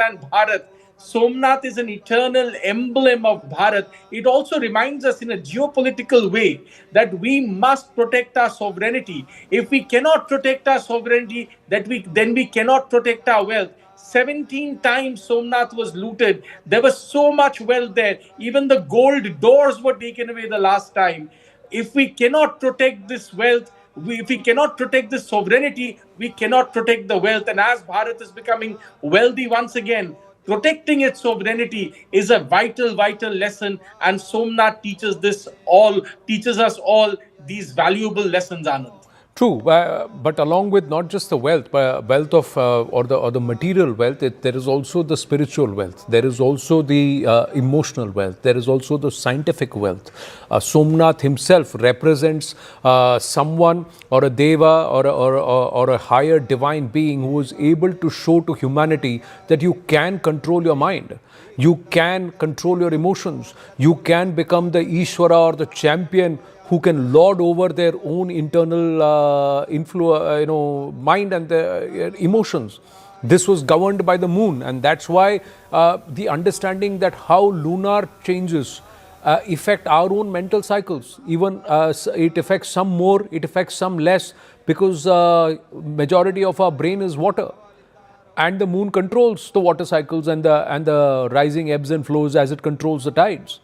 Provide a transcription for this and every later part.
Bharat. Somnath is an eternal emblem of Bharat. It also reminds us in a geopolitical way that we must protect our sovereignty. If we cannot protect our sovereignty, then we cannot protect our wealth. 17 times Somnath was looted. There was so much wealth there. Even the gold doors were taken away the last time. If we cannot protect this wealth, if we cannot protect this sovereignty, we cannot protect the wealth. And as Bharat is becoming wealthy once again, protecting its sovereignty is a vital lesson. And Somnath teaches us all these valuable lessons, Anand. True, but along with not just the wealth, wealth of or the material wealth, there is also the spiritual wealth. There is also the emotional wealth. There is also the scientific wealth. Somnath himself represents someone or a deva or a higher divine being who is able to show to humanity that you can control your mind. You can control your emotions. You can become the Ishvara or the champion who can lord over their own internal mind and the emotions. This was governed by the moon, and that's why the understanding that how lunar changes affect our own mental cycles. Even it affects some more, it affects some less, because majority of our brain is water. And the moon controls the water cycles and the rising ebbs and flows as it controls the tides.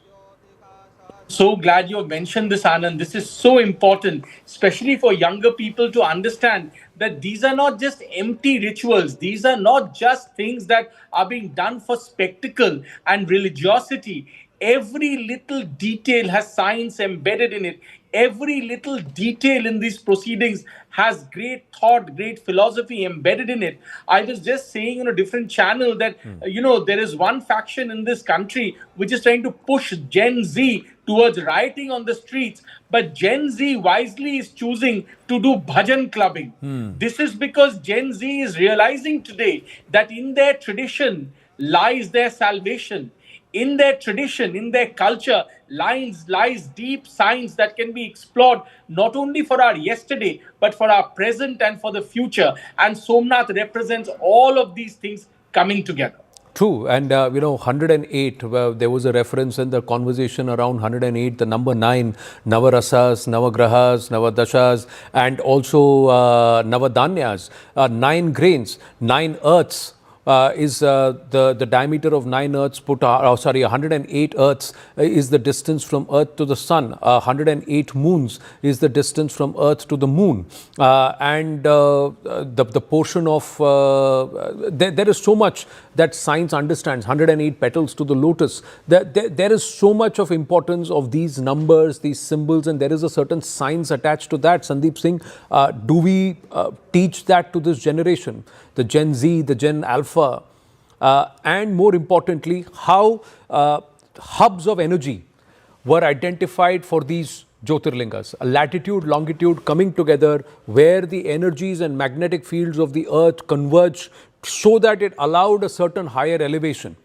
So glad you have mentioned this, Anand. This is so important, especially for younger people to understand that these are not just empty rituals. These are not just things that are being done for spectacle and religiosity. Every little detail has science embedded in it. Every little detail in these proceedings has great thought, great philosophy embedded in it. I was just saying on a different channel that, there is one faction in this country which is trying to push Gen Z towards rioting on the streets, but Gen Z wisely is choosing to do bhajan clubbing. This is because Gen Z is realizing today that in their tradition lies their salvation. In their tradition, in their culture, lies deep science that can be explored not only for our yesterday, but for our present and for the future. And Somnath represents all of these things coming together. True, and 108, there was a reference in the conversation around 108, the number 9, Navarasas, Navagrahas, Navadashas, and also Navadanyas, 9 grains, 9 earths. Is the diameter of 9 earths 108 earths is the distance from earth to the sun. 108 moons is the distance from earth to the moon. And the portion of, there is so much that science understands. 108 petals to the lotus. There is so much of importance of these numbers, these symbols, and there is a certain science attached to that. Sandeep Singh, do we teach that to this generation, the Gen Z, the Gen Alpha, and more importantly, how hubs of energy were identified for these Jyotirlingas, a latitude, longitude coming together where the energies and magnetic fields of the earth converge so that it allowed a certain higher elevation.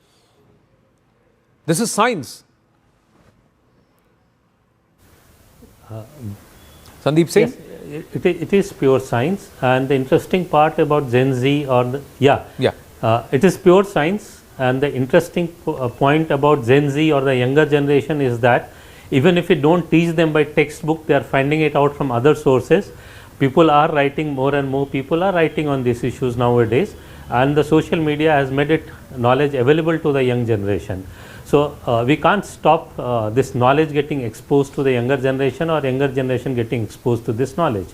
This is science. Sandeep Singh? Yes. It is pure science, and the interesting part about Gen Z it is pure science, and the interesting point about Gen Z or the younger generation is that even if we don't teach them by textbook, they are finding it out from other sources. People are writing, more and more people are writing on these issues nowadays, and the social media has made it knowledge available to the young generation. So we can't stop this knowledge getting exposed to the younger generation or younger generation getting exposed to this knowledge.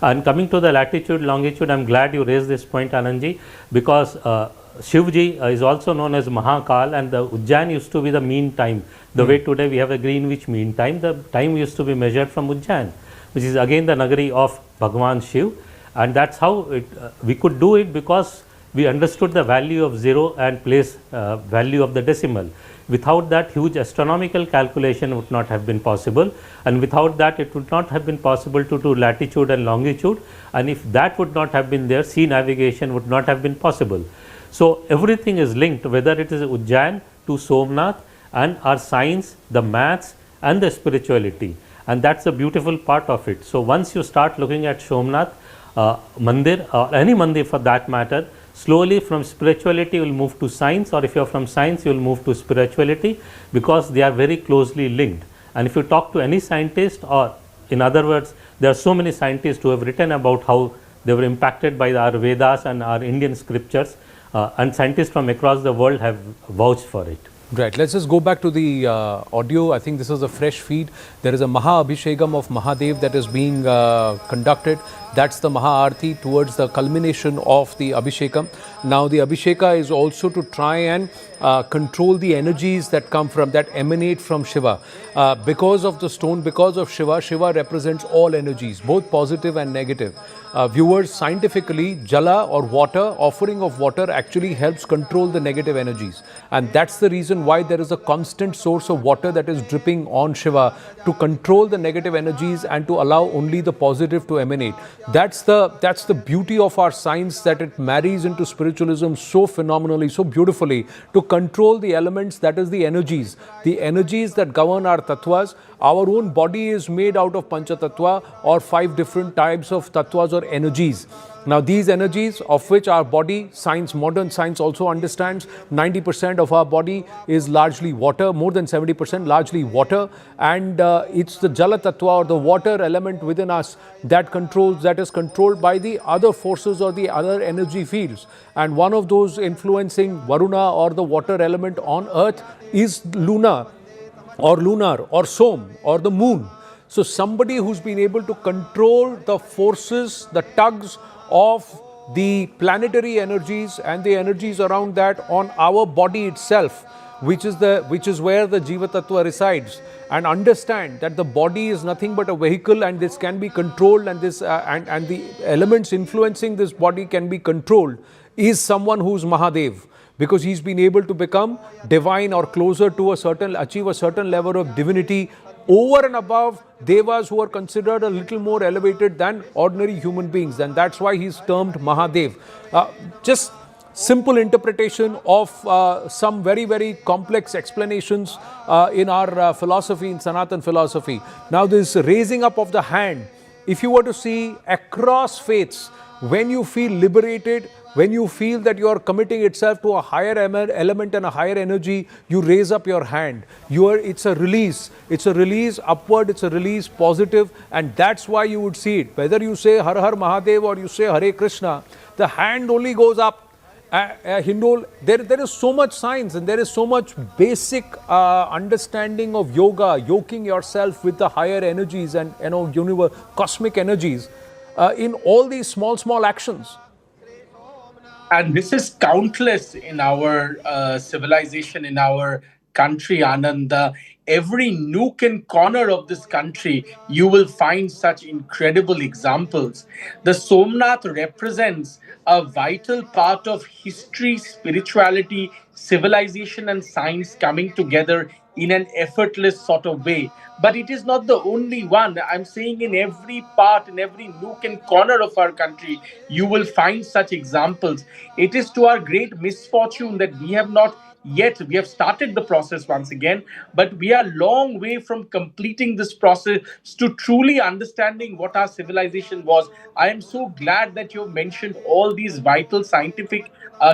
And coming to the latitude, longitude, I am glad you raised this point, Anandji, because Shivji is also known as Mahakal, and the Ujjain used to be the mean time. The way today we have a Greenwich mean time, the time used to be measured from Ujjain, which is again the Nagari of Bhagwan Shiv, and that's how we could do it, because we understood the value of 0 and place value of the decimal. Without that, huge astronomical calculation would not have been possible, and without that it would not have been possible to do latitude and longitude, and if that would not have been there, sea navigation would not have been possible. So everything is linked, whether it is Ujjain to Somnath, and our science, the maths and the spirituality, and that's a beautiful part of it. So once you start looking at Somnath Mandir, or any mandir for that matter, slowly from spirituality you will move to science, or if you are from science you will move to spirituality, because they are very closely linked. And if you talk to any scientist, or in other words, there are so many scientists who have written about how they were impacted by our Vedas and our Indian scriptures, and scientists from across the world have vouched for it. Right. Let's just go back to the audio. I think this is a fresh feed. There is a Maha Abhishekam of Mahadev that is being conducted. That's the Maha Aarti towards the culmination of the Abhishekam. Now, the Abhisheka is also to try and control the energies that come from, that emanate from Shiva. Because of the stone, because of Shiva, Shiva represents all energies, both positive and negative. Viewers, scientifically, jala or water, offering of water actually helps control the negative energies. And that's the reason why there is a constant source of water that is dripping on Shiva to control the negative energies and to allow only the positive to emanate. That's the beauty of our science, that it marries into spiritualism so phenomenally, so beautifully, to control the elements, that is the energies that govern our tattvas. Our own body is made out of pancha tattva, or 5 different types of tattvas or energies. Now, these energies, of which our body, science, modern science also understands, 90% of our body is largely water, more than 70% largely water, and it's the jala tattva, or the water element within us, that is controlled by the other forces or the other energy fields. And one of those influencing Varuna, or the water element on earth, is Luna, or lunar, or Som, or the moon. So somebody who's been able to control the forces, the tugs of the planetary energies and the energies around that on our body itself, which is where the Jiva Tattva resides, and understand that the body is nothing but a vehicle, and this can be controlled, and this and the elements influencing this body can be controlled, is someone who's Mahadev, because he's been able to become divine, or closer to achieve a certain level of divinity over and above devas, who are considered a little more elevated than ordinary human beings. And that's why he's termed Mahadev. Just simple interpretation of some very, very complex explanations in our philosophy, in Sanatan philosophy. Now, this raising up of the hand, if you were to see across faiths, when you feel liberated, when you feel that you are committing itself to a higher element and a higher energy, you raise up your hand. It's a release upward, it's a release positive, and that's why you would see it. Whether you say Har Har Mahadev or you say Hare Krishna, the hand only goes up. There is so much science, and there is so much basic understanding of yoga, yoking yourself with the higher energies and cosmic energies in all these small actions. And this is countless in our civilization, in our country, Anand. Every nook and corner of this country, you will find such incredible examples. The Somnath represents a vital part of history, spirituality, civilization, and science coming together in an effortless sort of way. But it is not the only one. I'm saying in every part, in every nook and corner of our country, you will find such examples. It is to our great misfortune that we have not yet, we have started the process once again, but we are long way from completing this process to truly understanding what our civilization was. I am so glad that you mentioned all these vital scientific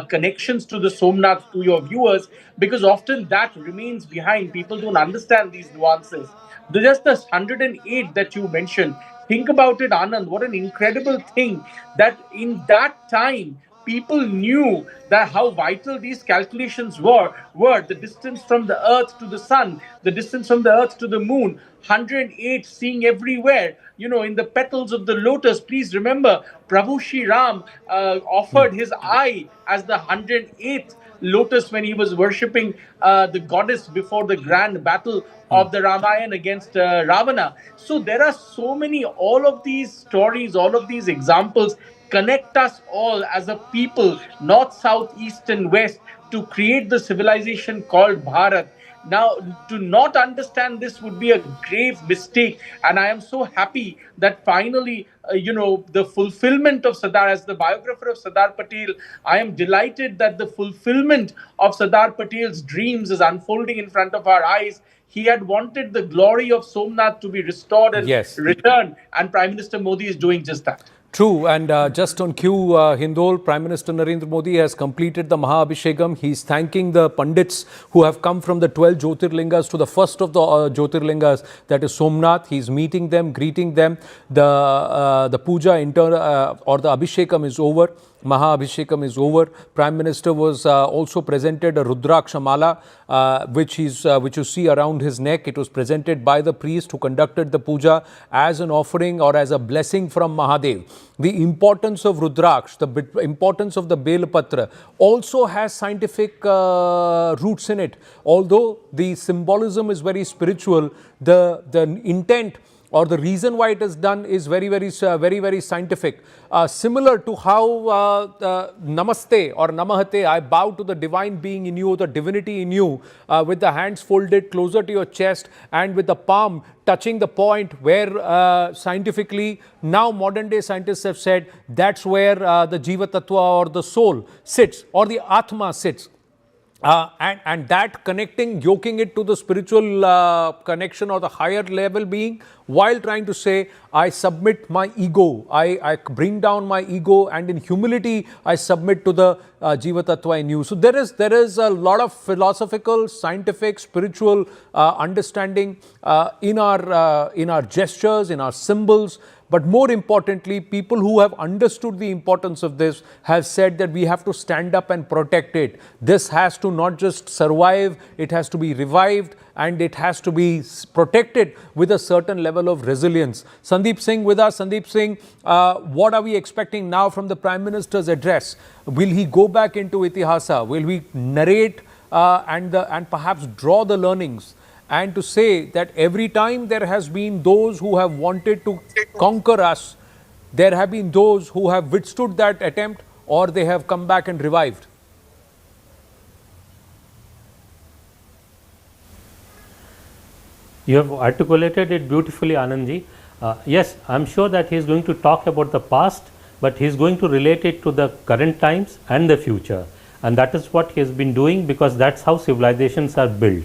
connections to the Somnath to your viewers, because often that remains behind. People don't understand these nuances. Just the 108 that you mentioned, think about it, Anand. What an incredible thing that in that time people knew that how vital these calculations were the distance from the earth to the sun, the distance from the earth to the moon, 108, seeing everywhere, in the petals of the lotus. Please remember, Prabhu Shri Ram offered his eye as the 108th lotus when he was worshipping the goddess before the grand battle of the Ramayana against Ravana. So there are so many, all of these stories, all of these examples connect us all as a people, north, south, east, and west, to create the civilization called Bharat. Now, to not understand this would be a grave mistake. And I am so happy that finally, the fulfillment of Sardar, as the biographer of Sardar Patel, I am delighted that the fulfillment of Sardar Patel's dreams is unfolding in front of our eyes. He had wanted the glory of Somnath to be restored and Yes. returned, and Prime Minister Modi is doing just that. True, and just on cue, Hindol, Prime Minister Narendra Modi has completed the Mahabhishekam. He's thanking the Pandits who have come from the 12 Jyotirlingas to the first of the Jyotirlingas, that is Somnath. He's meeting them, greeting them. The Pooja or the Abhishekam is over. Mahabhishekam is over. Prime Minister was also presented a Rudraksha Mala, which you see around his neck. It was presented by the priest who conducted the puja as an offering or as a blessing from Mahadev. The importance of Rudraksh, the importance of the Belapatra also has scientific roots in it. Although the symbolism is very spiritual, the intent or the reason why it is done is very scientific. Similar to how Namaste or Namahate, I bow to the divine being in you, the divinity in you, with the hands folded closer to your chest and with the palm touching the point where scientifically now modern day scientists have said that's where the Jiva Tattva or the soul sits or the Atma sits. And that connecting, yoking it to the spiritual connection or the higher level being, while trying to say, I submit my ego, I bring down my ego, and in humility, I submit to the Jiva Tattva in you. So there is a lot of philosophical, scientific, spiritual understanding in our gestures, in our symbols. But more importantly, people who have understood the importance of this have said that we have to stand up and protect it. This has to not just survive, it has to be revived and it has to be protected with a certain level of resilience. Sandeep Singh with us. Sandeep Singh, what are we expecting now from the Prime Minister's address? Will he go back into Itihasa? Will we narrate and perhaps draw the learnings? And to say that every time there has been those who have wanted to conquer us, there have been those who have withstood that attempt or they have come back and revived. You have articulated it beautifully, Anandji. Yes, I am sure that he is going to talk about the past, but he is going to relate it to the current times and the future. And that is what he has been doing, because that's how civilizations are built.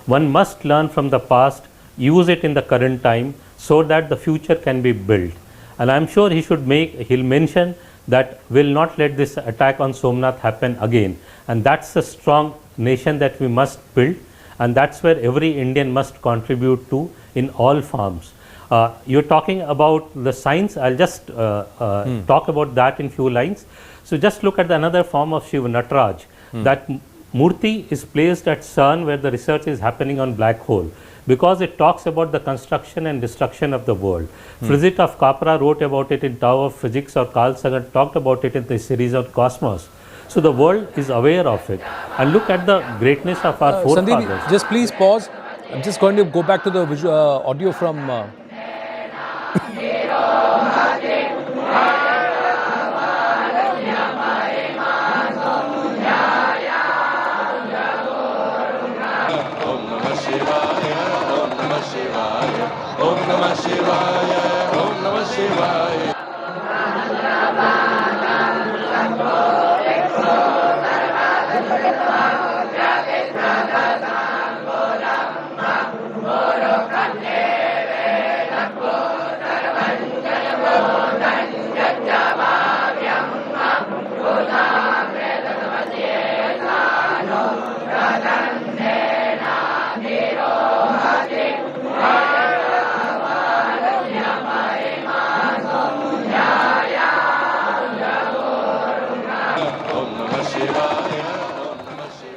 One must learn from the past, use it in the current time so that the future can be built. And I am sure he'll mention that will not let this attack on Somnath happen again. And that's a strong nation that we must build, and that's where every Indian must contribute to in all forms. You're talking about the science. I'll just talk about that in few lines. So just look at another form of Shiva, Nataraj. That Murti is placed at CERN, where the research is happening on black hole, because it talks about the construction and destruction of the world. Frizit of Capra wrote about it in Tao of Physics, or Carl Sagan talked about it in the series on Cosmos. So the world is aware of it. And look at the greatness of our forefathers. Sandeep, just please pause. I'm just going to go back to the audio from...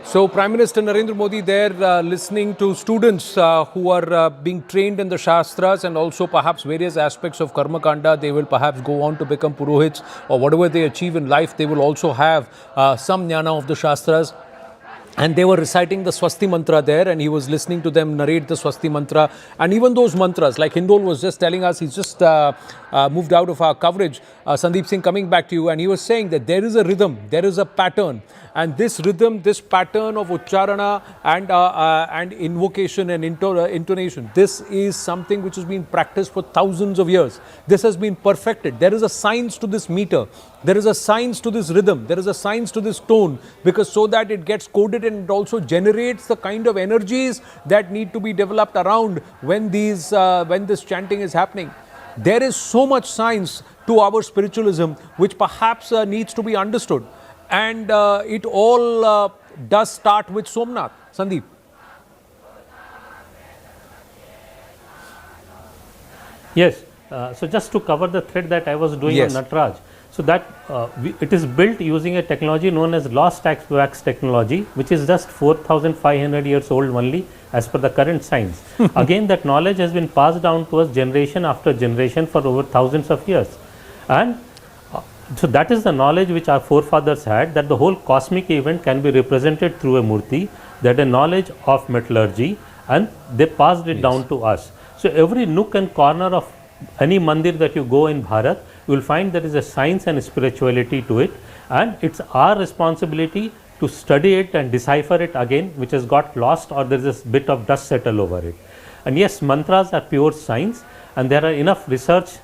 So Prime Minister Narendra Modi there listening to students who are being trained in the Shastras and also perhaps various aspects of Karma Kanda. They will perhaps go on to become Purohits, or whatever they achieve in life, they will also have some jnana of the Shastras. And they were reciting the Swasti mantra there, and he was listening to them narrate the Swasti mantra. And even those mantras, like Hindol was just telling us, he's just moved out of our coverage. Sandeep Singh, coming back to you, and he was saying that there is a rhythm, there is a pattern. And this rhythm, this pattern of Ucharana and invocation and intonation, this is something which has been practiced for thousands of years. This has been perfected. There is a science to this meter. There is a science to this rhythm. There is a science to this tone, because so that it gets coded and it also generates the kind of energies that need to be developed around when this chanting is happening. There is so much science to our spiritualism, which perhaps needs to be understood. And it all does start with Somnath. Sandeep. Yes. So just to cover the thread that I was doing Yes. on Nataraj, so that it is built using a technology known as lost wax technology, which is just 4,500 years old only as per the current science. Again, that knowledge has been passed down to us generation after generation for over thousands of years. And so that is the knowledge which our forefathers had, that the whole cosmic event can be represented through a murti, that a knowledge of metallurgy, and they passed it down to us. So every nook and corner of any mandir that you go in Bharat, you will find there is a science and spirituality to it, and it's our responsibility to study it and decipher it again, which has got lost or there is a bit of dust settle over it. And yes, mantras are pure science, and there are enough research,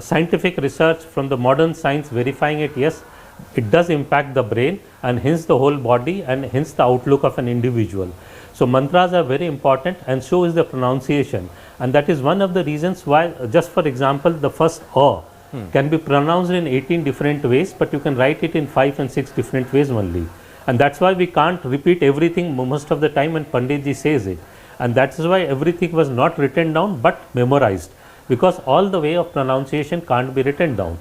scientific research from the modern science verifying it. Yes, it does impact the brain and hence the whole body and hence the outlook of an individual. So mantras are very important, and so is the pronunciation, and that is one of the reasons why, just for example, the first can be pronounced in 18 different ways, but you can write it in 5 and 6 different ways only, and that's why we can't repeat everything most of the time when Panditji says it, and that is why everything was not written down but memorized, because all the way of pronunciation can't be written down.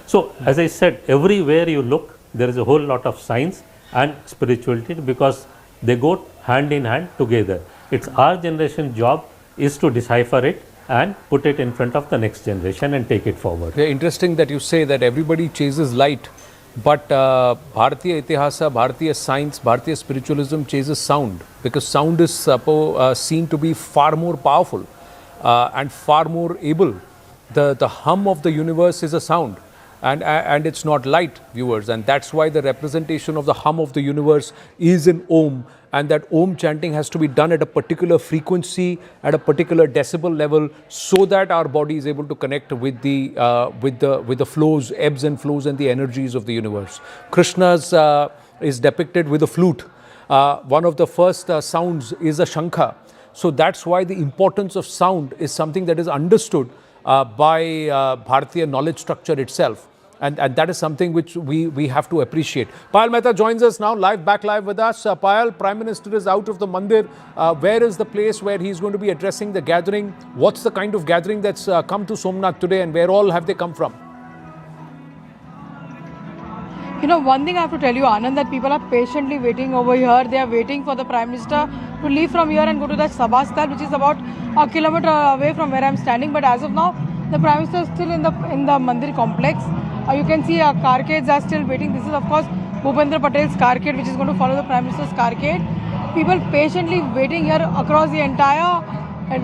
So as I said, everywhere you look there is a whole lot of science and spirituality, because they go hand in hand together. It's our generation's job is to decipher it and put it in front of the next generation and take it forward. Yeah, interesting that you say that everybody chases light, but Bharatiya Itihasa, Bharatiya science, Bharatiya spiritualism chases sound, because sound is seen to be far more powerful and far more able. The hum of the universe is a sound, and it's not light, viewers, and that's why the representation of the hum of the universe is in Om, and that Om chanting has to be done at a particular frequency, at a particular decibel level, so that our body is able to connect with the flows, ebbs and flows, and the energies of the universe. Krishna's is depicted with a flute. One of the first sounds is a shankha. So that's why the importance of sound is something that is understood by Bharatiya knowledge structure itself. And that is something which we have to appreciate. Payal Mehta joins us now, back live with us. Payal, Prime Minister is out of the mandir. Where is the place where he's going to be addressing the gathering? What's the kind of gathering that's come to Somnath today, and where all have they come from? You know, one thing I have to tell you, Anand, that people are patiently waiting over here. They are waiting for the Prime Minister to leave from here and go to the Sabhasthal, which is about a kilometer away from where I am standing. But as of now, the Prime Minister is still in the Mandir complex. You can see carcades are still waiting. This is, of course, Bhupendra Patel's carcade, which is going to follow the Prime Minister's carcade. People patiently waiting here across the entire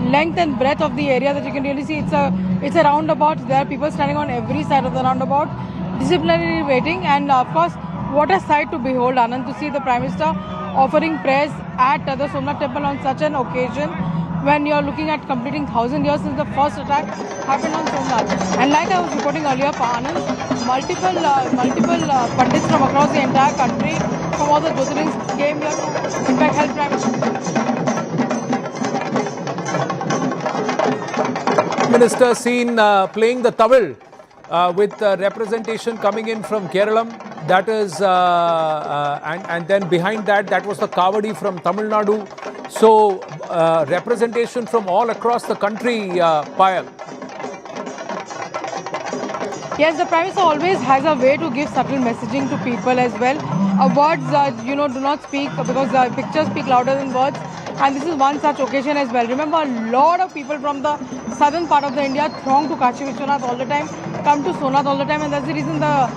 length and breadth of the area that you can really see. It's a roundabout. There are people standing on every side of the roundabout, disciplinary waiting, and of course, what a sight to behold, Anand, to see the Prime Minister offering prayers at the Somnath Temple on such an occasion when you are looking at completing 1,000 years since the first attack happened on Somnath. And like I was reporting earlier, Anand, multiple pandits from across the entire country, from all the Jyotirlings, came here to in fact help Prime Minister seen playing the tawil with representation coming in from Kerala. That is, and then behind that was the Kavadi from Tamil Nadu. So representation from all across the country, Payal. Yes, the Prime Minister always has a way to give subtle messaging to people as well. Words, do not speak, because pictures speak louder than words. And this is one such occasion as well. Remember, a lot of people from the southern part of the India throng to Kashi Vishwanath all the time, come to Somnath all the time, and that's the reason the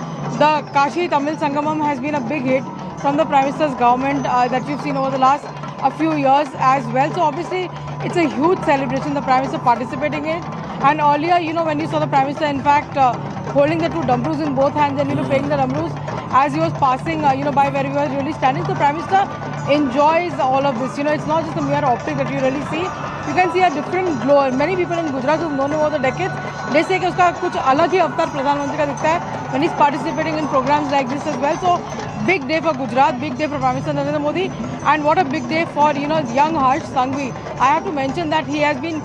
Kashi Tamil Sangamam has been a big hit from the Prime Minister's government that you've seen over the last a few years as well. So obviously, it's a huge celebration, the Prime Minister participating in it. And earlier, when you saw the Prime Minister, in fact, holding the two dumbrus in both hands and, playing the dumbrus as he was passing, by where we were really standing, the Prime Minister enjoys all of this. It's not just a mere optic that you really see. You can see a different glow. Many people in Gujarat who've known him over the decades, they say that uska kuch alag hi avatar Pradhan Mantri ka dikhta hai when he's participating in programs like this as well. So, big day for Gujarat, big day for Prime Minister Narendra Modi, and what a big day for, young Harsh Sanghvi. I have to mention that he has been,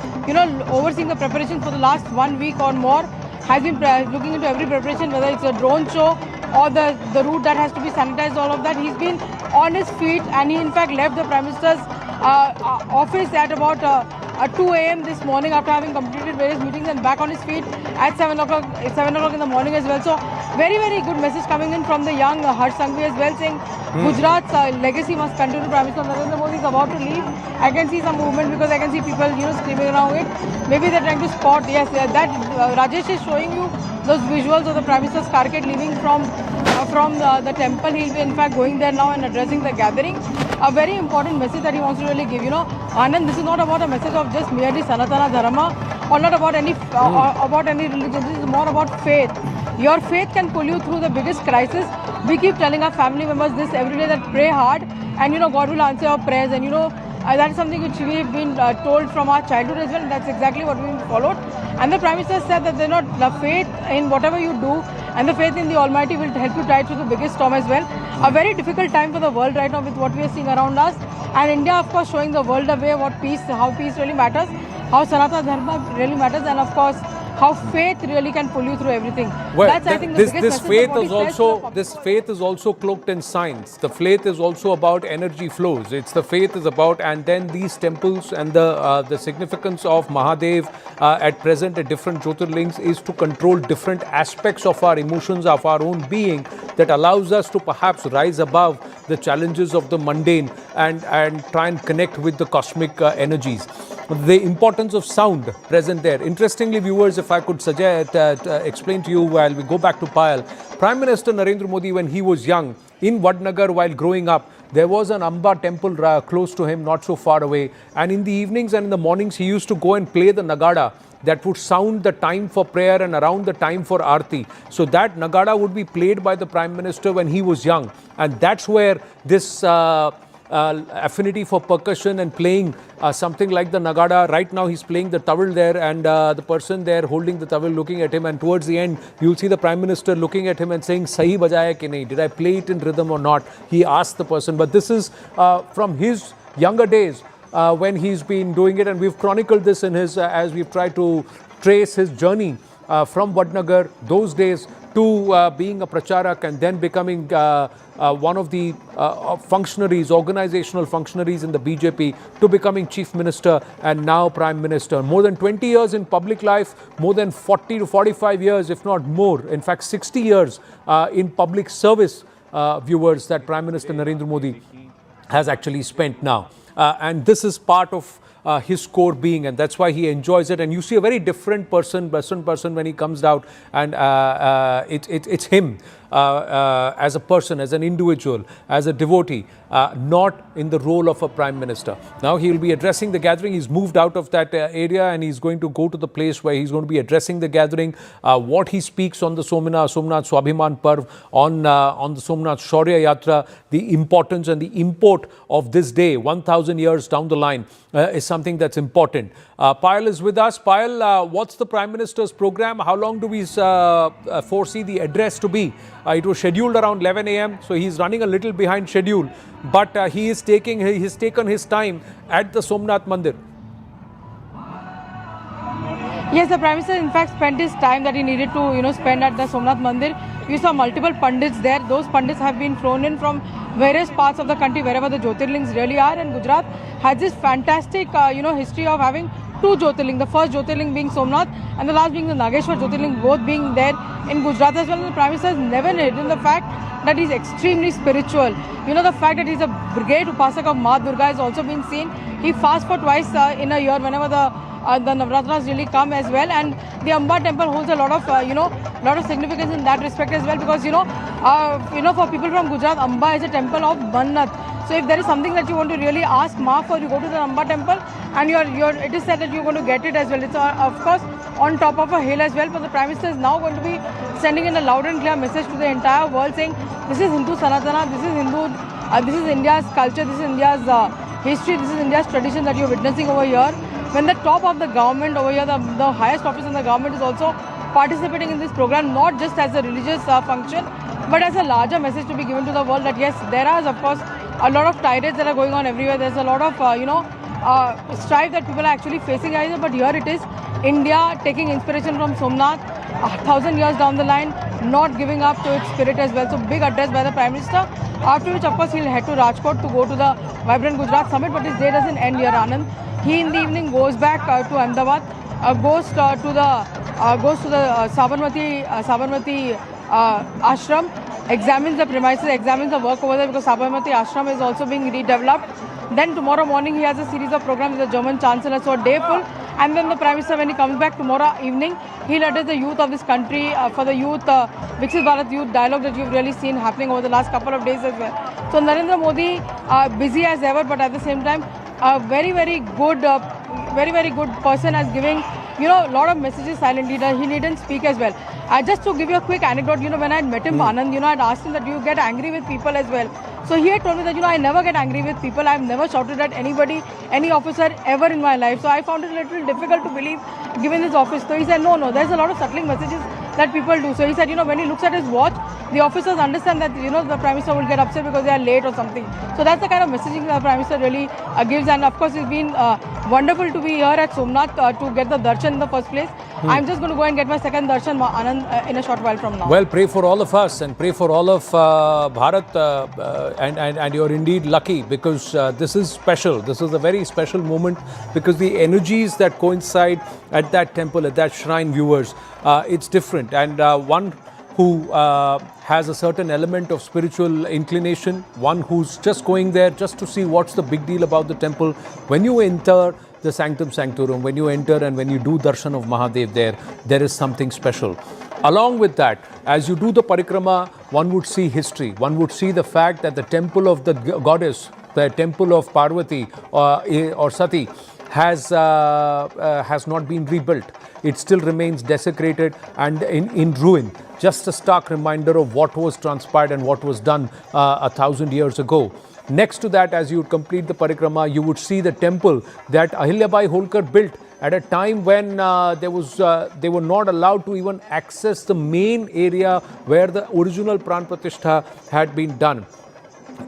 overseeing the preparations for the last 1 week or more. has been looking into every preparation, whether it's a drone show or the route that has to be sanitized, all of that. He's been on his feet, and he in fact left the Prime Minister's office at about 2 a.m. this morning after having completed various meetings, and back on his feet at 7 o'clock in the morning as well. So very, very good message coming in from the young Harsh Sanghvi as well, saying Gujarat's legacy must continue. Prime Minister Narendra Modi is about to leave. I can see some movement because I can see people, screaming around it. Maybe they're trying to spot. Yes, that Rajesh is showing you those visuals of the Prime Minister's car leaving from the temple. He'll be in fact going there now and addressing the gathering. A very important message that he wants to really give. Anand, this is not about a message of just merely Sanatana Dharma or not about any about any religion. This is more about faith. Your faith can pull you through the biggest crisis. We keep telling our family members this every day, that pray hard and God will answer your prayers, and that is something which we've been told from our childhood as well, and that's exactly what we've followed. And the Prime Minister said that the faith in whatever you do and the faith in the Almighty will help you tide through the biggest storm as well. A very difficult time for the world right now with what we are seeing around us, and India of course showing the world a way how peace really matters, how Sanatana Dharma really matters, and of course how faith really can pull you through everything. Well, that's I think the biggest message. This faith is also cloaked in science. The faith is also about energy flows. The faith is about, and then these temples and the significance of Mahadev at present at different Jyotirlings is to control different aspects of our emotions, of our own being, that allows us to perhaps rise above the challenges of the mundane and try and connect with the cosmic energies. The importance of sound present there. Interestingly, viewers, if I could suggest, explain to you while we go back to Payal, Prime Minister Narendra Modi, when he was young, in Vadnagar while growing up, there was an Amba temple close to him, not so far away. And in the evenings and in the mornings, he used to go and play the Nagada that would sound the time for prayer and around the time for Aarti. So that Nagada would be played by the Prime Minister when he was young. And that's where this affinity for percussion and playing something like the Nagada. Right now he's playing the towel there, and the person there holding the towel looking at him, and towards the end you'll see the Prime Minister looking at him and saying, Sahi bajaya ki nahi? Did I play it in rhythm or not? He asked the person. But this is from his younger days when he's been doing it, and we've chronicled this in his as we've tried to trace his journey from Vadnagar, those days, to being a pracharak and then becoming one of the functionaries, organizational functionaries in the BJP, to becoming Chief Minister and now Prime Minister. More than 20 years in public life, more than 40 to 45 years, if not more, in fact 60 years in public service, viewers, that Prime Minister Narendra Modi has actually spent now. And this is part of his core being, and that's why he enjoys it. And you see a very different person when he comes out, and it's him as a person, as an individual, as a devotee, not in the role of a Prime Minister. Now he will be addressing the gathering. He's moved out of that area, and he's going to go to the place where he's going to be addressing the gathering. What he speaks on the Somnath Swabhiman Parv, on the Somnath Shaurya Yatra, the importance and the import of this day 1,000 years down the line is something that's important. Payal is with us. Payal, what's the Prime Minister's program? How long do we foresee the address to be? It was scheduled around 11 a.m., so he's running a little behind schedule, but he's taken his time at the Somnath Mandir. Yes, the Prime Minister in fact spent his time that he needed to spend at the Somnath Mandir. We saw multiple pundits there. Those pundits have been flown in from various parts of the country, wherever the Jyotirlings really are, and Gujarat has this fantastic history of having two Jyotirling, the first Jyotirling being Somnath and the last being the Nageshwar Jyotirling, both being there in Gujarat as well. And the Prime Minister has never hidden the fact that he's extremely spiritual. The fact that he's a brigade Upasak of Ma Durga has also been seen. He fasts for twice in a year whenever the Navratras really come as well, and the Amba temple holds a lot of significance in that respect as well, because for people from Gujarat, Amba is a temple of Mannat. So if there is something that you want to really ask Ma for, you go to the Amba temple, and it is said that you're going to get it as well. It's of course on top of a hill as well, but the Prime Minister is now going to be sending in a loud and clear message to the entire world, saying this is Hindu Sanatana, this is India's culture, this is India's history, this is India's tradition that you're witnessing over here. When the top of the government over here, the highest office in the government is also participating in this program, not just as a religious function, but as a larger message to be given to the world that yes, there are of course a lot of tirades that are going on everywhere. There's a lot of strife that people are actually facing either, but here it is India taking inspiration from Somnath, 1,000 years down the line, not giving up to its spirit as well. So big address by the Prime Minister, after which of course he'll head to Rajkot to go to the Vibrant Gujarat Summit, but his day doesn't end here, Anand. He in the evening goes back to Ahmedabad, goes to the Sabarmati ashram, examines the premises, examines the work over there, because Sabarmati ashram is also being redeveloped. Then tomorrow morning he has a series of programs with the German Chancellor, so a day full. And then the Prime Minister, when he comes back tomorrow evening, he'll address the youth of this country for the youth, Viksit Bharat Youth Dialogue that you've really seen happening over the last couple of days as well. So Narendra Modi, busy as ever, but at the same time, a very, very good person as giving, a lot of messages silently. He didn't speak as well. Just to give you a quick anecdote, when I had met him, Anand, I'd asked him that, do you get angry with people as well? So he had told me that, I never get angry with people. I've never shouted at anybody, any officer ever in my life. So I found it a little difficult to believe given his office. So he said, no, there's a lot of settling messages that people do. So he said, when he looks at his watch, the officers understand that, the Prime Minister will get upset because they are late or something. So that's the kind of messaging the Prime Minister really gives. And of course, it's been wonderful to be here at Somnath to get the darshan in the first place. I'm just going to go and get my second darshan, Anand, in a short while from now. Well, pray for all of us and pray for all of Bharat, and you're indeed lucky, because this is special. This is a very special moment, because the energies that coincide at that temple, at that shrine, viewers, it's different. And one who has a certain element of spiritual inclination, one who's just going there just to see what's the big deal about the temple. When you enter the Sanctum Sanctorum, when you enter and when you do darshan of Mahadev there is something special. Along with that, as you do the parikrama, one would see history. One would see the fact that the temple of the goddess, the temple of Parvati or Sati, has not been rebuilt. It still remains desecrated and in ruin. Just a stark reminder of what was transpired and what was done 1,000 years ago. Next to that, as you would complete the parikrama, you would see the temple that Ahilyabai Holkar built at a time when they were not allowed to even access the main area where the original Pran Pratishtha had been done.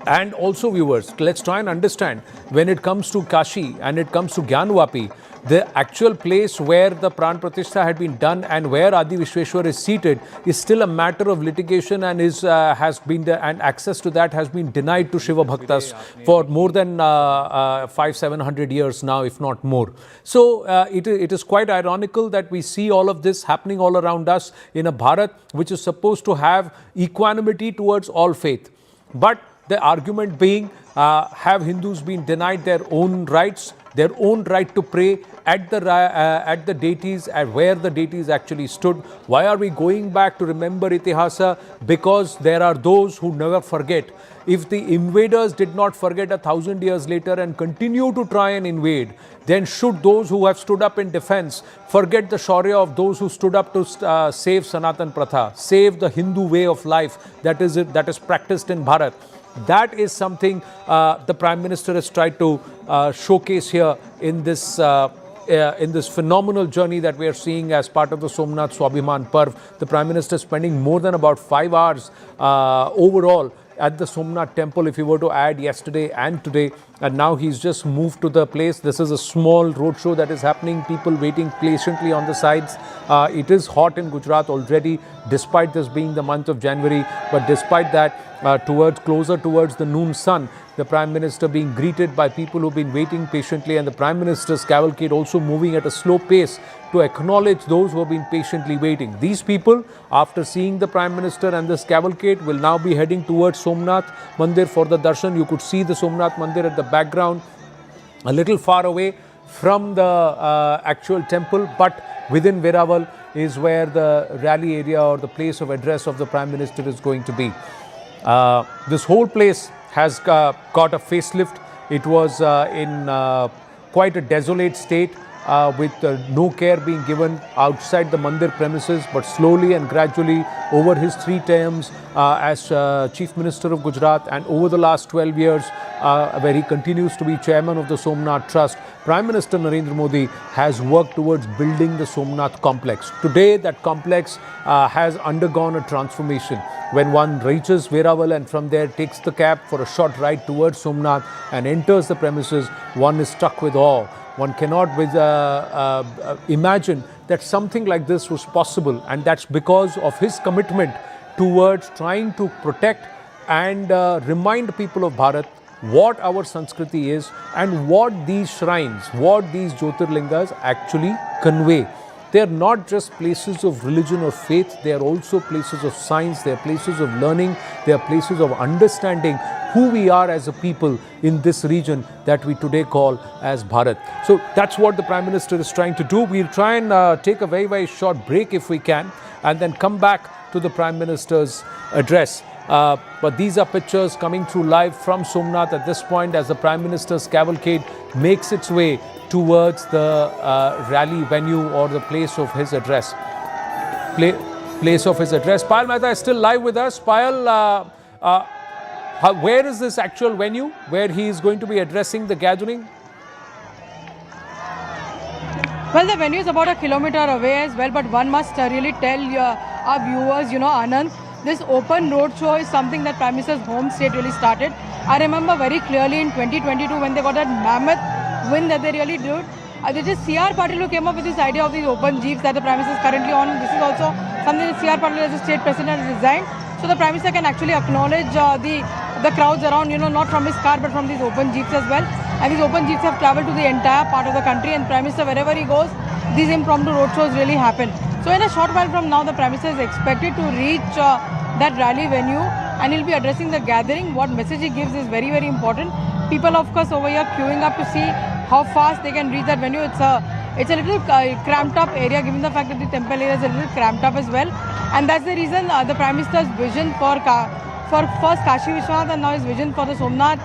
And also, viewers, let's try and understand, when it comes to Kashi and it comes to Gyanvapi, the actual place where the Pran Pratishtha had been done and where Adi Vishweshwar is seated is still a matter of litigation, and and access to that has been denied to Shiva Bhaktas for more than 500-700 years now, if not more. So it is quite ironical that we see all of this happening all around us in a Bharat which is supposed to have equanimity towards all faith. But the argument being, have Hindus been denied their own rights, their own right to pray at the deities, at where the deities actually stood? Why are we going back to remember Itihasa? Because there are those who never forget. If the invaders did not forget 1,000 years later and continue to try and invade, then should those who have stood up in defense forget the Shaurya of those who stood up to save Sanatan Pratha, save the Hindu way of life that is practiced in Bharat? That is something the Prime Minister has tried to showcase here in this phenomenal journey that we are seeing as part of the Somnath Swabhiman Parv. The Prime Minister spending more than about 5 hours overall at the Somnath Temple, if you were to add yesterday and today, and now he's just moved to the place. This is a small roadshow that is happening, people waiting patiently on the sides. It is hot in Gujarat already, despite this being the month of January, but despite that, closer towards the noon sun, the Prime Minister being greeted by people who've been waiting patiently, and the Prime Minister's cavalcade also moving at a slow pace to acknowledge those who have been patiently waiting. These people, after seeing the Prime Minister and this cavalcade, will now be heading towards Somnath Mandir for the darshan. You could see the Somnath Mandir at the background, a little far away from the actual temple, but within Veraval is where the rally area or the place of address of the Prime Minister is going to be. This whole place has got a facelift. It was in quite a desolate state, with no care being given outside the Mandir premises, but slowly and gradually over his 3 terms as Chief Minister of Gujarat and over the last 12 years where he continues to be Chairman of the Somnath Trust, Prime Minister Narendra Modi has worked towards building the Somnath complex. Today that complex has undergone a transformation. When one reaches Veraval and from there takes the cab for a short ride towards Somnath and enters the premises, one is struck with awe. One cannot imagine that something like this was possible, and that's because of his commitment towards trying to protect and remind people of Bharat what our Sanskriti is and what these shrines, what these Jyotirlingas actually convey. They are not just places of religion or faith, they are also places of science, they are places of learning, they are places of understanding who we are as a people in this region that we today call as Bharat. So that's what the Prime Minister is trying to do. We'll try and take a very, very short break if we can, and then come back to the Prime Minister's address. But these are pictures coming through live from Somnath at this point as the Prime Minister's cavalcade makes its way towards the rally venue or the place of his address. Place of his address. Payal Mehta is still live with us. Payal, where is this actual venue where he is going to be addressing the gathering? Well, the venue is about 1 kilometer away as well, but one must really tell our viewers, Anand, this open road show is something that Prime Minister's home state really started. I remember very clearly in 2022 when they got that mammoth win that they really did. This is C.R. Patil who came up with this idea of these open jeeps that the Prime Minister is currently on. This is also something that C.R. Patil as the state president has designed. So the Prime Minister can actually acknowledge the crowds around, not from his car but from these open jeeps as well. And these open jeeps have travelled to the entire part of the country, and Prime Minister, wherever he goes, these impromptu road shows really happen. So in a short while from now, the Prime Minister is expected to reach that rally venue, and he'll be addressing the gathering. What message he gives is very, very important. People, of course, over here queuing up to see how fast they can reach that venue. It's a little cramped up area, given the fact that the temple area is a little cramped up as well. And that's the reason the Prime Minister's vision for first Kashi Vishwanath and now his vision for the Somnath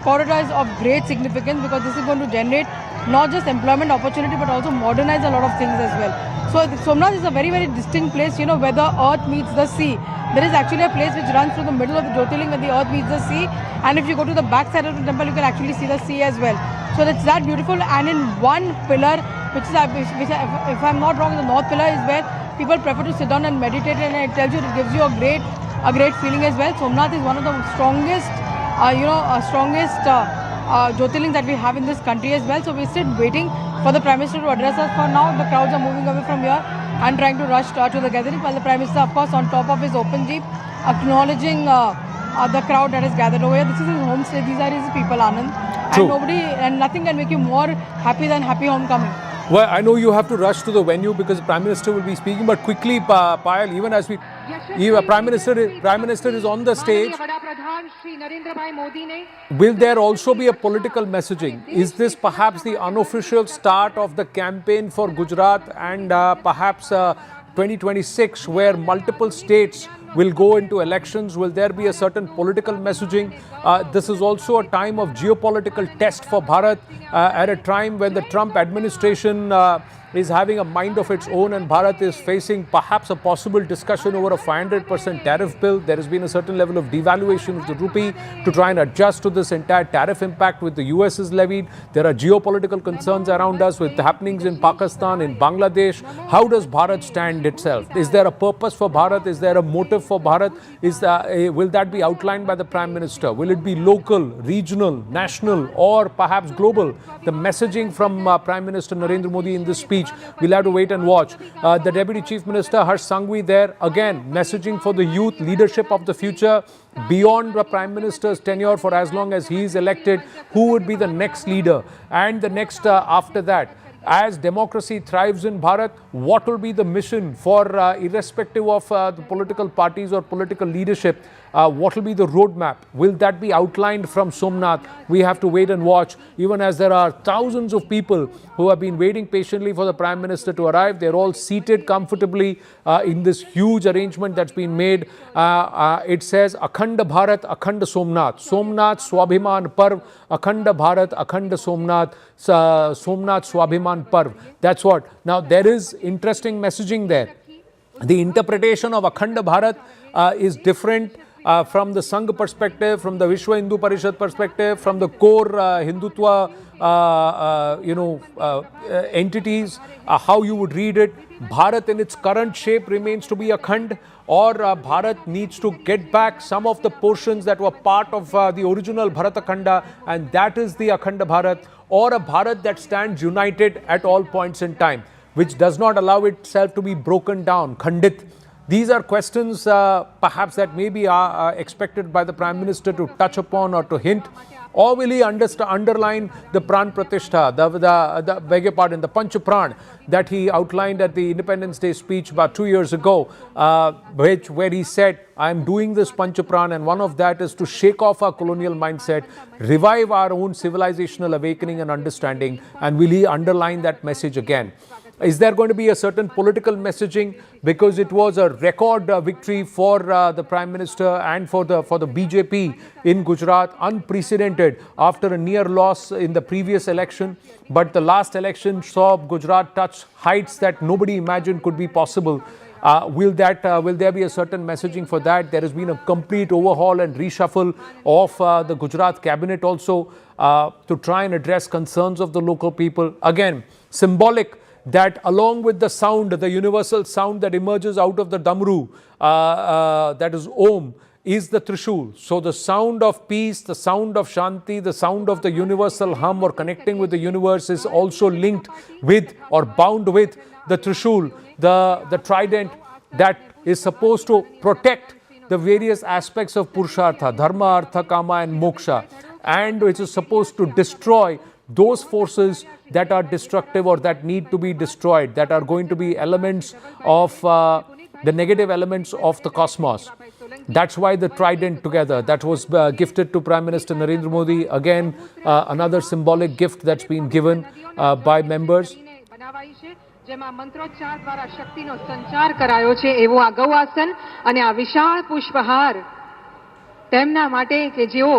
corridor is of great significance, because this is going to generate not just employment opportunity but also modernize a lot of things as well. So Somnath is a very, very distinct place, where the earth meets the sea. There is actually a place which runs through the middle of the Jyotirling where the earth meets the sea, and if you go to the back side of the temple, you can actually see the sea as well. So it's that beautiful, and in one pillar, which if I'm not wrong, the north pillar is where people prefer to sit down and meditate, and it tells you, it gives you a great feeling as well. Somnath is one of the strongest Jyotirlings that we have in this country as well. So we're still waiting for the Prime Minister to address us. For now, the crowds are moving away from here and trying to rush to the gathering, while the Prime Minister, of course, on top of his open jeep, acknowledging the crowd that has gathered over here. This is his home state. These are his people, Anand. True. And nothing can make you more happy than happy homecoming. Well, I know you have to rush to the venue because the Prime Minister will be speaking, but quickly, Payal, even as Prime Minister is on the stage, will there also be a political messaging? Is this perhaps the unofficial start of the campaign for Gujarat and perhaps 2026, where multiple states will go into elections? Will there be a certain political messaging? This is also a time of geopolitical test for Bharat at a time when the Trump administration is having a mind of its own, and Bharat is facing perhaps a possible discussion over a 500% tariff bill. There has been a certain level of devaluation of the rupee to try and adjust to this entire tariff impact which the US has levied. There are geopolitical concerns around us with the happenings in Pakistan, in Bangladesh. How does Bharat stand itself? Is there a purpose for Bharat? Is there a motive for Bharat? Will that be outlined by the Prime Minister? Will it be local, regional, national, or perhaps global? The messaging from Prime Minister Narendra Modi in this speech, we'll have to wait and watch. The Deputy Chief Minister Harsh Sanghvi there, again, messaging for the youth, leadership of the future, beyond the Prime Minister's tenure for as long as he is elected, who would be the next leader and the next after that. As democracy thrives in Bharat, what will be the mission for, irrespective of the political parties or political leadership, what will be the roadmap? Will that be outlined from Somnath? We have to wait and watch, even as there are thousands of people who have been waiting patiently for the Prime Minister to arrive. They're all seated comfortably in this huge arrangement that's been made. It says, Akhanda Bharat, Akhanda Somnath. Somnath Swabhiman Parv, Akhanda Bharat, Akhanda Somnath, Somnath Swabhiman Parv. That's what. Now, there is interesting messaging there. The interpretation of Akhanda Bharat is different from the Sangh perspective, from the Vishwa Hindu Parishad perspective, from the core Hindutva entities, how you would read it. Bharat in its current shape remains to be Akhand, or Bharat needs to get back some of the portions that were part of the original Bharatakhanda, and that is the Akhanda Bharat, or a Bharat that stands united at all points in time. which does not allow itself to be broken down, Khandit. These are questions perhaps that may be expected by the Prime Minister to touch upon or to hint. Or will he underline the Pran Pratishtha, beg your pardon, the Panch Pran that he outlined at the Independence Day speech about 2 years ago, where he said, I am doing this Panch Pran, and one of that is to shake off our colonial mindset, revive our own civilizational awakening and understanding, and will he underline that message again? Is there going to be a certain political messaging, because it was a record victory for the Prime Minister and for the BJP in Gujarat, unprecedented after a near loss in the previous election. But the last election saw Gujarat touch heights that nobody imagined could be possible. Will there be a certain messaging for that? There has been a complete overhaul and reshuffle of the Gujarat cabinet also to try and address concerns of the local people. Again, symbolic that along with the sound, the universal sound that emerges out of the Damru, that is Om, is the Trishul. So the sound of peace, the sound of Shanti, the sound of the universal hum or connecting with the universe is also linked with or bound with the Trishul, the trident that is supposed to protect the various aspects of Purushartha, Dharma, Artha, Kama and Moksha, and which is supposed to destroy those forces that are destructive or that need to be destroyed, that are going to be elements of the negative elements of the cosmos. That's why the trident together, that was gifted to Prime Minister Narendra Modi. Again, another symbolic gift that's been given by members. જેમાં મંત્રોચ્ચાર દ્વારા શક્તિનો સંચાર કરાયો છે એવો આ ગૌઆસન અને આ વિશાળ પુષ્પહાર તેમના માટે કે જેઓ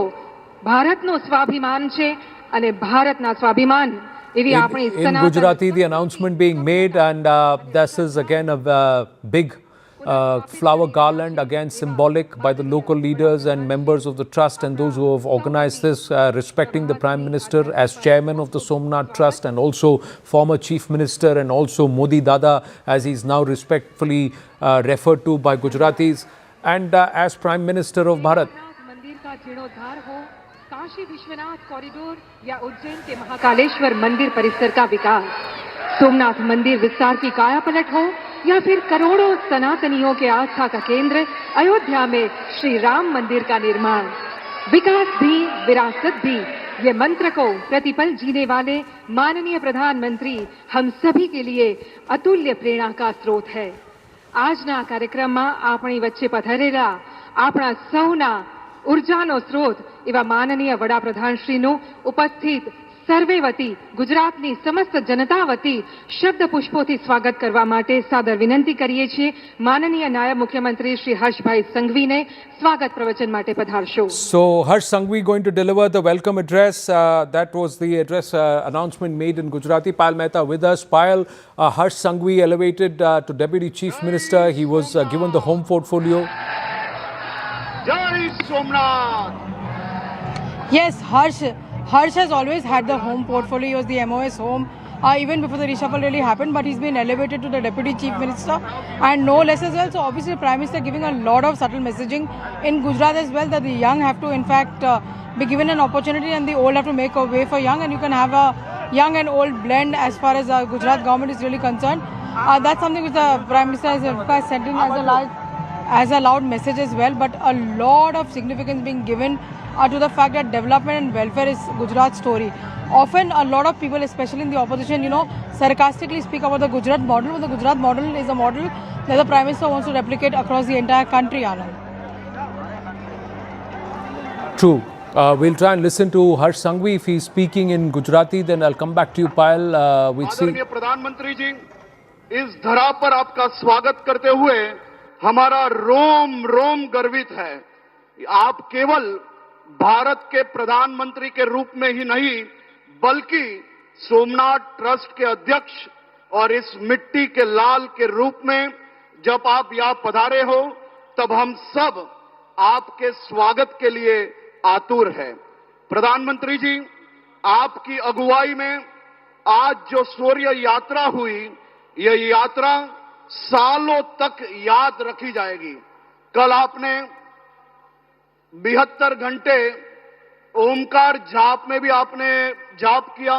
ભારતનો સ્વાભિમાન છે અને ભારતના સ્વાભિમાન એવી આપણી in Gujarati, the announcement being made, and this is again a big flower garland, again symbolic by the local leaders and members of the trust and those who have organized this, respecting the Prime Minister as chairman of the Somnath Trust and also former Chief Minister and also Modi Dada, as he's now respectfully referred to by Gujaratis, and as Prime Minister of Bharat. Kashi Vishwanath corridor या उज्जैन के महाकालेश्वर मंदिर परिसर का विकास, सोमनाथ मंदिर विस्तार की काया पलट हो या फिर करोड़ों सनातनियों के आस्था का केंद्र अयोध्या में श्री राम मंदिर का निर्माण, विकास भी विरासत भी, ये मंत्र को प्रतिपल जीने वाले माननीय प्रधानमंत्री हम सभी के लिए अतुल्य प्रेरणा का स्रोत है। આજના કાર્યક્રમમાં આપણી વચ્ચે પધારેલા આપણા સૌના ઉર્જાનો સ્રોત એવા માનનીય વડાપ્રધાનશ્રીનું ઉપસ્થિત સર્વે વતી ગુજરાતની સમસ્ત જનતા વતી શબ્દ પુષ્પોથી સ્વાગત કરવા માટે સાદર વિનંતી કરીએ છીએ। માનનીય નાયબ મુખ્યમંત્રી શ્રી હર્ષભાઈ સંઘવીને સ્વાગત પ્રવચન માટે પધારશો। So Harsh Sanghvi going to deliver the welcome address. That was the address announcement made in Gujarati. Payal Mehta with us. Payal, Harsh Sanghvi elevated to Deputy Chief Minister. He was given the home portfolio. Jai Somnath! Yes, Harsh has always had the home portfolio. He was the MOS home even before the reshuffle really happened, but he's been elevated to the Deputy Chief Minister and no less as well. So obviously the Prime Minister giving a lot of subtle messaging in Gujarat as well, that the young have to in fact be given an opportunity and the old have to make a way for young, and you can have a young and old blend as far as the Gujarat government is really concerned. That's something which the Prime Minister has in fact sent in as a loud message as well, but a lot of significance being given to the fact that development and welfare is Gujarat's story. Often a lot of people, especially in the opposition, sarcastically speak about the Gujarat model, but the Gujarat model is a model that the Prime Minister wants to replicate across the entire country, Anand. True. We'll try and listen to Harsh Sanghvi. If he's speaking in Gujarati, then I'll come back to you, Payal. We'll see. आदरणीय प्रधानमंत्री जी, इस धरा पर आपका स्वागत करते हुए हमारा रोम रोम गर्वित है। आप केवल भारत के प्रधानमंत्री के रूप में ही नहीं, बल्कि सोमनाथ ट्रस्ट के अध्यक्ष और इस मिट्टी के लाल के रूप में जब आप यहाँ पधारे हो, तब हम सब आपके स्वागत के लिए आतुर हैं। प्रधानमंत्री जी, आपकी अगुवाई में आज जो शौर्य यात्रा हुई, यह यात्रा सालों तक याद रखी जाएगी। कल आपने 72 घंटे ओमकार जाप में भी आपने जाप किया।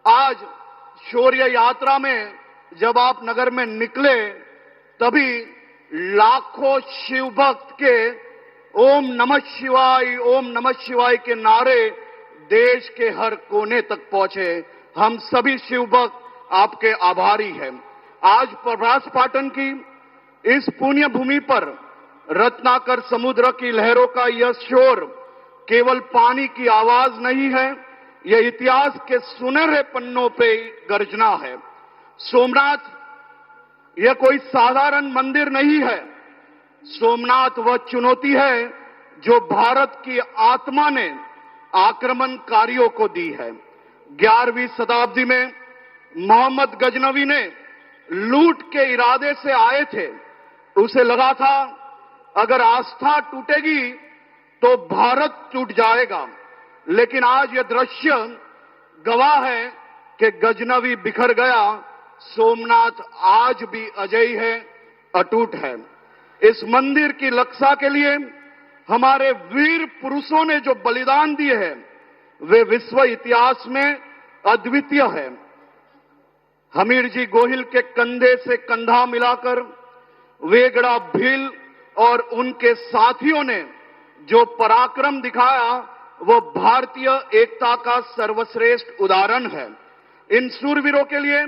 आज शौर्य यात्रा में जब आप नगर में निकले तभी लाखों शिव भक्त के ओम नमः शिवाय के नारे देश के हर कोने तक पहुंचे। हम सभी शिव भक्त आपके आभारी हैं। आज प्रभास पाटन की इस पुण्य भूमि पर रत्नाकर समुद्र की लहरों का यह शोर केवल पानी की आवाज नहीं है, यह इतिहास के सुनहरे पन्नों पे गर्जना है। सोमनाथ यह कोई साधारण मंदिर नहीं है। सोमनाथ वह चुनौती है जो भारत की आत्मा ने आक्रमणकारियों को दी है। 11वीं शताब्दी में मोहम्मद गजनवी ने लूट के इरादे से आए थे। उसे लगा था अगर आस्था टूटेगी तो भारत टूट जाएगा, लेकिन आज यह दृश्य गवाह है कि गजनवी बिखर गया, सोमनाथ आज भी अजय है, अटूट है। इस मंदिर की रक्षा के लिए हमारे वीर पुरुषों ने जो बलिदान दिए हैं वे विश्व इतिहास में अद्वितीय है। हमीर जी गोहिल के कंधे से कंधा मिलाकर वेगड़ा भील और उनके साथियों ने जो पराक्रम दिखाया वो भारतीय एकता का सर्वश्रेष्ठ उदाहरण है। इन शूरवीरों के लिए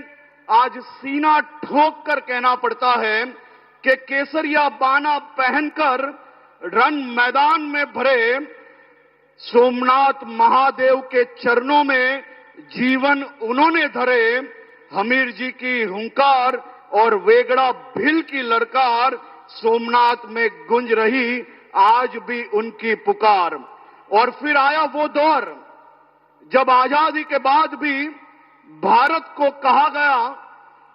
आज सीना ठोक कर कहना पड़ता है कि केसरिया बाना पहनकर रण मैदान में भरे सोमनाथ महादेव के चरणों में जीवन उन्होंने धरे। हमीर जी की हुंकार और वेगड़ा भील की ललकार सोमनाथ में गूंज रही, आज भी उनकी पुकार। और फिर आया वो दौर जब आजादी के बाद भी भारत को कहा गया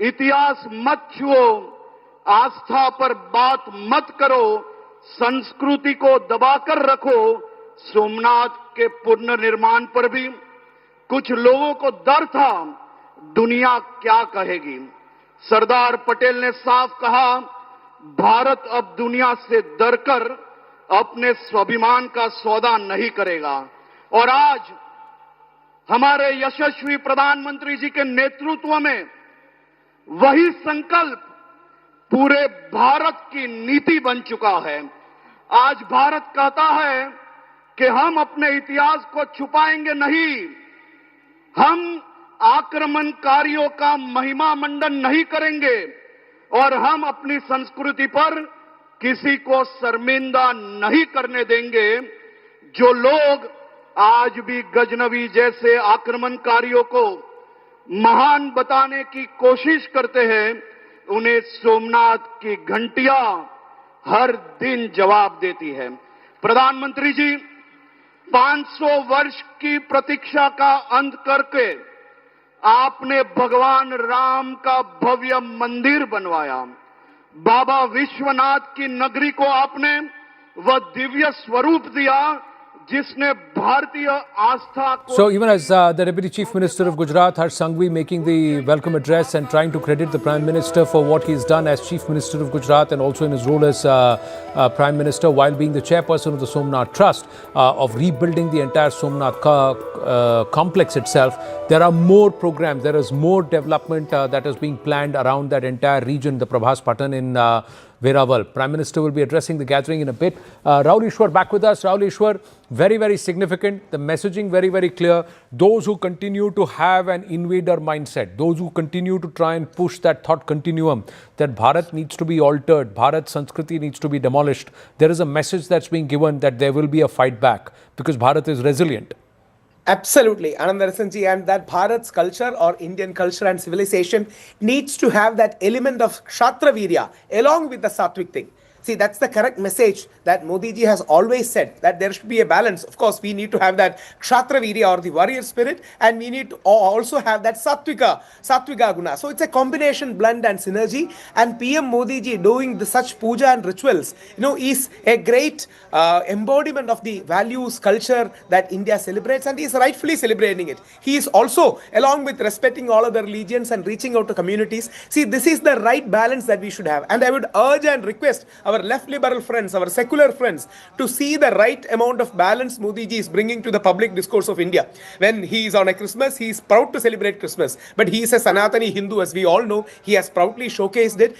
इतिहास मत छुओ, आस्था पर बात मत करो, संस्कृति को दबाकर रखो। सोमनाथ के पुनर्निर्माण पर भी कुछ लोगों को डर था, दुनिया क्या कहेगी। सरदार पटेल ने साफ कहा भारत अब दुनिया से डरकर अपने स्वाभिमान का सौदा नहीं करेगा। और आज हमारे यशस्वी प्रधानमंत्री जी के नेतृत्व में वही संकल्प पूरे भारत की नीति बन चुका है। आज भारत कहता है कि हम अपने इतिहास को छुपाएंगे नहीं, हम आक्रमणकारियों का महिमा मंडन नहीं करेंगे और हम अपनी संस्कृति पर किसी को शर्मिंदा नहीं करने देंगे। जो लोग आज भी गजनवी जैसे आक्रमणकारियों को महान बताने की कोशिश करते हैं, उन्हें सोमनाथ की घंटियां हर दिन जवाब देती है। प्रधानमंत्री जी 500 वर्ष की प्रतीक्षा का अंत करके आपने भगवान राम का भव्य मंदिर बनवाया। बाबा विश्वनाथ की नगरी को आपने वह दिव्य स्वरूप दिया जिसने भारतीय आस्था को। So even as the Deputy Chief Minister of Gujarat, Harsh Sanghvi, making the welcome address and trying to credit the Prime Minister for what he's done as Chief Minister of Gujarat and also in his role as Prime Minister while being the chairperson of the Somnath Trust of rebuilding the entire Somnath complex itself, there are more programs, there is more development that is being planned around that entire region, the Prabhas Patan in Veraval. Prime Minister will be addressing the gathering in a bit. Rahul Ishwar back with us. Rahul Ishwar, very, very significant. The messaging very, very clear. Those who continue to have an invader mindset, those who continue to try and push that thought continuum that Bharat needs to be altered, Bharat Sanskriti needs to be demolished, there is a message that's being given that there will be a fight back because Bharat is resilient. Absolutely, Anandarasanji, and that Bharat's culture or Indian culture and civilization needs to have that element of Kshatriya Virya along with the Sattvic thing. See, that's the correct message that Modi ji has always said, that there should be a balance. Of course, we need to have that Kshatriya Virya or the warrior spirit, and we need to also have that Sattvika guna. So it's a combination, blend and synergy. And PM Modi ji doing such puja and rituals, is a great embodiment of the values, culture that India celebrates, and he is rightfully celebrating it. He is also, along with respecting all other religions and reaching out to communities. See, this is the right balance that we should have. And I would urge and request our our left liberal friends, our secular friends, to see the right amount of balance Modi ji is bringing to the public discourse of India. When he is on a Christmas, he is proud to celebrate Christmas. But he is a Sanatani Hindu, as we all know. He has proudly showcased it.